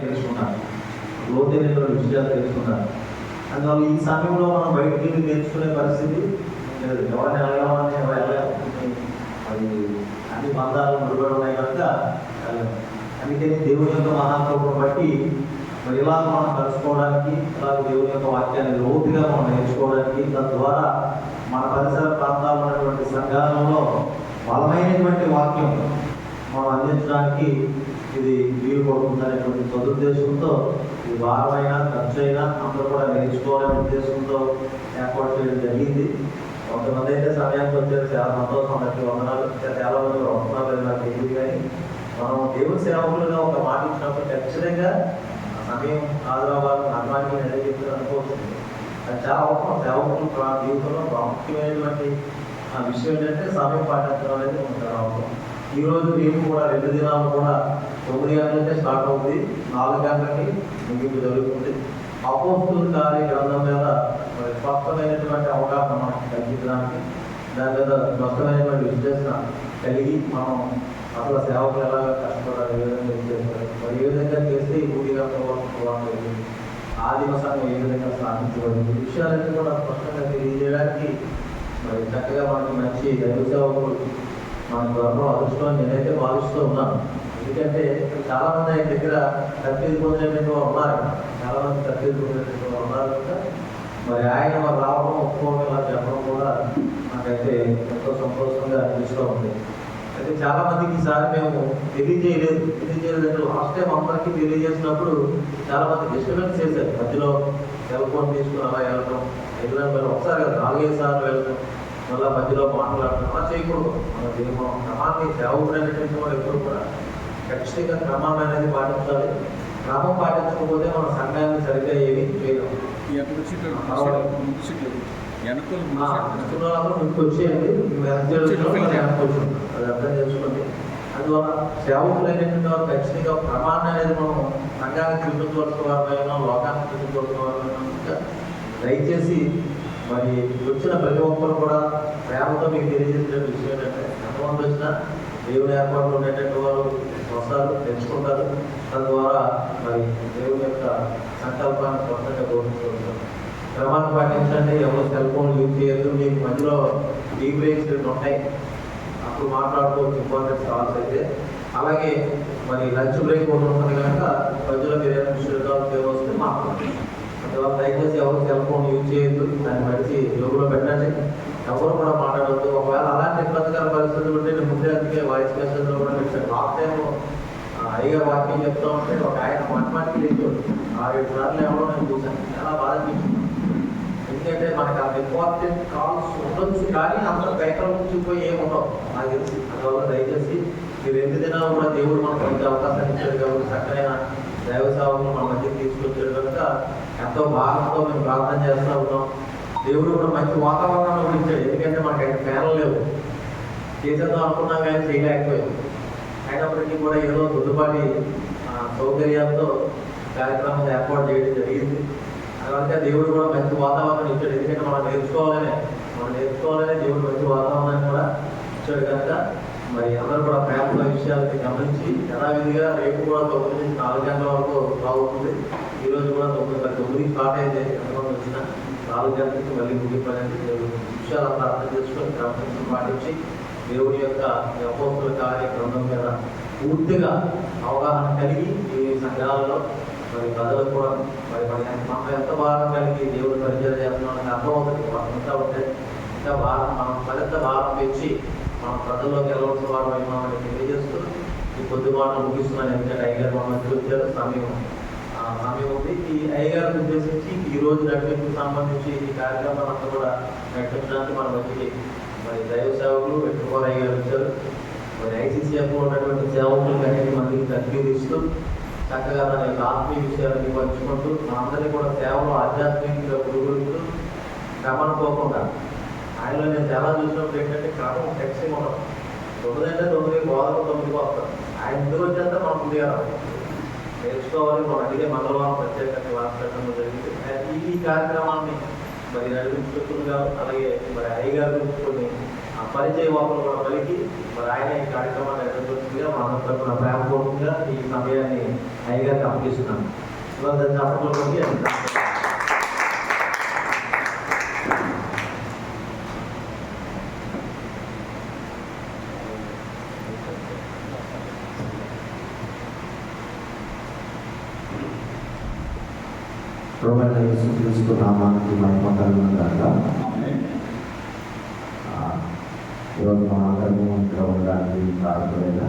తెలుసుకున్నాను, లోతైన విషయాలు తెలుసుకున్నాను. అందువల్ల ఈ సమయంలో మనం బయటికి వెళ్ళి నేర్చుకునే పరిస్థితి లేదు. ఎవరిని వెళ్ళామని అది అన్ని బంధాలు ముడిపడి ఉన్నాయి కనుక అందుకని దేవుని యొక్క మహాత్మను బట్టి మరి ఇలా మనం కలుసుకోవడానికి, అలాగే దేవుని యొక్క వాక్యాన్ని లోతుగా మనం నేర్చుకోవడానికి, తద్వారా మన పరిసర ప్రాంతాల్లో ఉన్నటువంటి సంఘాలలో బలమైనటువంటి వాక్యం మనం అందించడానికి ఇది వీలు పడుతుందనేటువంటి సదుద్దేశంతో ఇది భారమైన ఖర్చు అయినా అందరూ కూడా నేర్చుకోవాలనే ఉద్దేశంతో ఏర్పాటు చేయడం జరిగింది. కొంతమంది అయితే సమయానికి వచ్చారు, చాలా సంతోషం, బట్టి వందనాలు. చాలా మంది వస్తున్నారు నాకు తెలియదు. కానీ మనం దేవుని సేవకులుగా ఒక మాట ఇచ్చినప్పుడు ఖచ్చితంగా సమయం ఆదిరాబాద్ నర్మానికి నెల చెప్తారు అనుకోవచ్చు. అది చాలా అవసరం. సేవకులు జీవితంలో ప్రాముఖ్యమైనటువంటి విషయం ఏంటంటే సమయం పాటించడం అనేది చాలా అవసరం. ఈరోజు మేము కూడా 2 దినాలు కూడా 9 గంటలకే స్టార్ట్ అవుతుంది, 4 గంటలకి ముగింపు జరుగుతుంది. అపోస్తుల కార్య గ్రంథం మీద మరి స్పష్టమైనటువంటి అవగాహన మనకి కల్పించడానికి, దాని మీద స్పష్టమైనటువంటి విశ్లేషణ కలిగి మనం అసలు సేవకులు ఎలా కష్టపడాలి, ఏ విధంగా చేస్తారు, మరి ఏ విధంగా చేస్తే ఈ 3 గంటల ఆదిమ సంఘం ఏ విధంగా సాధించబడింది, ఈ విషయాలన్నీ కూడా స్పష్టంగా తెలియజేయడానికి మరి చక్కగా మనకి మంచి దైవ సేవకులు మన త్వరలో అదృష్టం నేనైతే భావిస్తూ ఉన్నాను. ఎందుకంటే చాలా మంది ఆయన దగ్గర తర్ఫీదు పొందేటువంటి వారు ఉన్నారు, చాలా మంది తర్ఫీదు పొందేటువంటి వారు ఉన్నారు కనుక మరి ఆయన వారు రావడం, ఒప్పుకోవడం, ఇలా చెప్పడం కూడా నాకైతే ఎంతో సంతోషంగా అనిపిస్తూ ఉంది. అయితే చాలా మందికి ఈసారి మేము తెలియజేయలేదు. లాస్ట్ టైం అందరికీ తెలియజేసినప్పుడు చాలా మంది డిస్టర్బెన్స్ చేశారు. మధ్యలో సెల్ ఫోన్ తీసుకుని అలా వెళ్ళడం, ఎగ్జాంపుల్ ఒకసారి 4-5 సార్లు వెళ్ళడం, మళ్ళీ మధ్యలో మాట్లాడటం అలా చేయకూడదు. మన దీని క్రమాన్ని సేవకుడైనటువంటి వారు ఎప్పుడు కూడా ఖచ్చితంగా క్రమాన్ని అనేది పాటించాలి. క్రమం పాటించకపోతే మన సంఘాన్ని సరిగ్గా ఏమి చేయడం. మీకు వచ్చేయండి, అది అర్థం చేసుకోండి. అందువల్ల సేవకులైనటువంటి వారు ఖచ్చితంగా క్రమాన్ని అనేది మనం సంఘానికి చూపించవలసిన వారైనా, లోకానికి చూపించవలసిన వారైనా దయచేసి మరి వచ్చిన ప్రతి ఒక్కరు కూడా ప్రేమతో మీకు తెలియజేసిన విషయం ఏంటంటే, ఎంతమంది వచ్చినా దేవుని ఏర్పాట్లు ఉండేటట్టు వారు వస్తారు, తెలుసుకుంటారు. తద్వారా మరి దేవుని యొక్క సంకల్పాన్ని స్పష్టంగా బోధించుకుంటారు. క్రమాన్ని పాటించండి, ఎవరు సెల్ ఫోన్ యూజ్ చేయొద్దు. మీకు మధ్యలో టీ బ్రేక్స్ ఉంటాయి, అప్పుడు మాట్లాడుకోవచ్చు ఇంపార్టెంట్ కాల్స్ అయితే. అలాగే మరి లంచ్ బ్రేక్ ఒకటి ఉంటుంది కనుక మధ్యలో మీరు ఏదైనా విషయాలు వస్తే మాట్లాడుతుంది. అందువల్ల దయచేసి ఎవరు సెల్ ఫోన్ యూజ్ చేయొద్దు, దాన్ని బట్టి జోబులో పెట్టండి, ఎవరు కూడా మాట్లాడవద్దు. ఒకవేళ అలాంటి ఇబ్బందికర పరిస్థితులు ఉంటే నేను ముందే అందుకే వాయిస్ మెసేజ్లో కూడా పెట్టాను. లాస్ట్ టైం అయ్యగారు వాక్యం చెప్తూ ఉంటే ఒక ఆయన మాటికి లేచాడు, 6-7 సార్లు ఎవరో నేను చూశాను. చాలా బాధ అనిపించింది. ఎందుకంటే మనకి అంత ఇంపార్టెంట్ కాల్స్ ఉండొచ్చు, కానీ అందరూ బయట నుంచి పోయి ఏముండవు నాకు తెలిసి. అందువల్ల దయచేసి మీరు 2 దినాలు కూడా దేవుడు మనకు మంచి అవకాశాన్ని ఇచ్చాడు కాబట్టి, చక్కనైన దైవ సేవకులు మన మధ్యకి తీసుకొచ్చాడు కనుక ఎంతో భాగంతో మేము ప్రార్థన చేస్తూ ఉన్నాం. దేవుడు కూడా మంచి వాతావరణాన్ని కూడా ఇచ్చాడు. ఎందుకంటే మనకి అయితే ఫ్యాన్లు లేవు, చేసేద్దాం అనుకున్నాం కానీ చేయలేకపోయాం. అయినప్పటికీ కూడా ఏదో కొద్దిపాటి సౌకర్యాలతో కార్యక్రమం ఏర్పాటు చేయడం జరిగింది. అందువల్ల దేవుడు కూడా మంచి వాతావరణం ఇచ్చాడు. ఎందుకంటే మనం నేర్చుకోవాలనే దేవుడు మంచి వాతావరణాన్ని కూడా ఇచ్చాడు కనుక మరి అందరూ కూడా ప్రేమల విషయాలని గమనించి యథావిధిగా రేపు కూడా 9 నుంచి 4 గంటల వరకు బాగుంటుంది. ఈరోజు కూడా 9 స్టార్ట్ అయితే ఎంతమంది వచ్చినా 4 గంటలకి మళ్ళీ ముగిపోయినట్టు దేవుడు విషయాలను అర్థం చేసుకొని క్రమశిక్షణ పాటించి దేవుడి యొక్క అపోస్తుల కార్య గ్రంథం మీద పూర్తిగా అవగాహన కలిగి ఈ సంఘాలలో మరి ప్రజలకు కూడా మరి మనం ఎంత భారం కలిగి దేవుడు పరిచయం చేస్తున్నామని అర్థమవుతుంది. మనం ఇంకా ఉంటే ఇంకా భారం, మనం మరింత భారం పెంచి మనం ప్రజల్లోకి వెళ్ళవలసిన వారు అయినామని తెలియజేస్తూ ఈ కొద్ది మాటలు ముగిస్తున్నాను. ఎందుకంటే అయ్యగారు మన మధ్య వచ్చారు, సమయం ఉంది. ఈ అయ్యగారికి ఉద్దేశించి ఈ రోజు నడిపింపుకు సంబంధించి ఈ కార్యక్రమాన్ని అంతా కూడా నడిపించడానికి మన మధ్యకి మరి దైవ సేవకులు వెంకటేశ్వర అయ్యగారు వచ్చారు. మరి ఐసీసీఎఫ్లో ఉన్నటువంటి సేవకులు అనేక మందికి తర్ఫీదిస్తూ చక్కగా తన యొక్క ఆత్మీయ విషయాలన్నీ పంచుకుంటూ మనందరినీ కూడా సేవలో ఆధ్యాత్మికంగా పురుగులుతూ క్రమనుకోకుండా ఆయనలో నేను చాలా చూసినప్పుడు ఏంటంటే క్రమం టెక్సింగ్ ఉండడం. 9 అంటే 9, బోధన 9కి వస్తాం. ఆయన ఎందుకు వచ్చేస్తే మనం ముందుగా నేర్చుకోవాలి. మనం అడిగే మంగళవారం ప్రత్యేకంగా క్లాస్ పెట్టడం జరిగింది. ఈ కార్యక్రమాన్ని మరి నడిపించుకుంటుగా అలాగే మరి అయ్యగారు కొన్ని పరిచయ వాకులు కూడా పలికి మరి ఆయన ఈ కార్యక్రమాన్ని నడిపించుగా మన ప్రేమపూర్వకంగా ఈ సమయాన్ని అయ్యగారికి అప్పగిస్తున్నాను. ఇవాళ దాన్ని అప్పట్లోకి ప్రభువైన యేసుక్రీస్తు నామానికి మహిమ కలుగును గాక. ఈరోజు మా అందరము ఇక్కడ ఉండడానికి కారణమైన